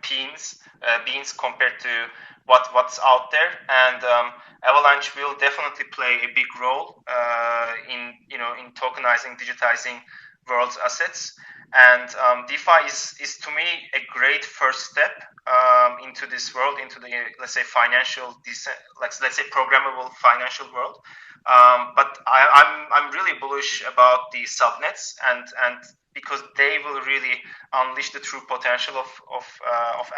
beans compared to what's out there, and Avalanche will definitely play a big role in tokenizing, digitizing world's assets. And DeFi is to me a great first step into this world, into the, let's say, let's say programmable financial world. But I'm really bullish about the subnets, and because they will really unleash the true potential of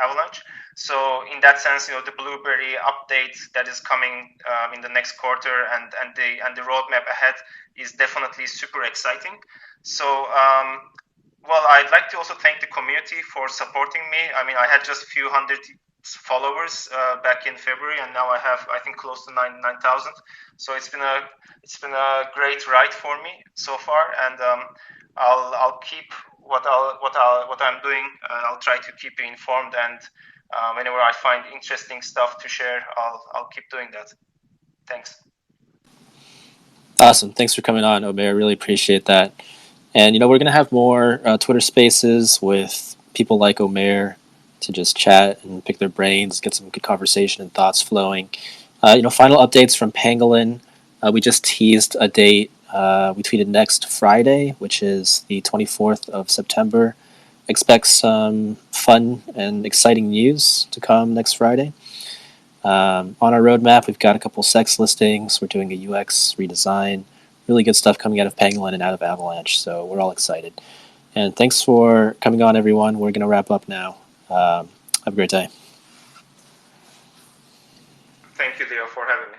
Avalanche. So in that sense, the Blueberry update that is coming in the next quarter, and the roadmap ahead is definitely super exciting. So well, I'd like to also thank the community for supporting me. I mean, I had just a few hundred followers back in February, and now I have, I think, close to 9,000. So it's been a great ride for me so far, and I'll keep what I'm doing. I'll try to keep you informed, and whenever I find interesting stuff to share, I'll keep doing that. Thanks. Awesome. Thanks for coming on, Omer. I really appreciate that. And, we're going to have more Twitter spaces with people like Omer to just chat and pick their brains, get some good conversation and thoughts flowing. Final updates from Pangolin. We just teased a date. We tweeted next Friday, which is the 24th of September. Expect some fun and exciting news to come next Friday. On our roadmap, we've got a couple sex listings. We're doing a UX redesign. Really good stuff coming out of Pangolin and out of Avalanche, so we're all excited. And thanks for coming on, everyone. We're going to wrap up now. Have a great day. Thank you, Leo, for having me.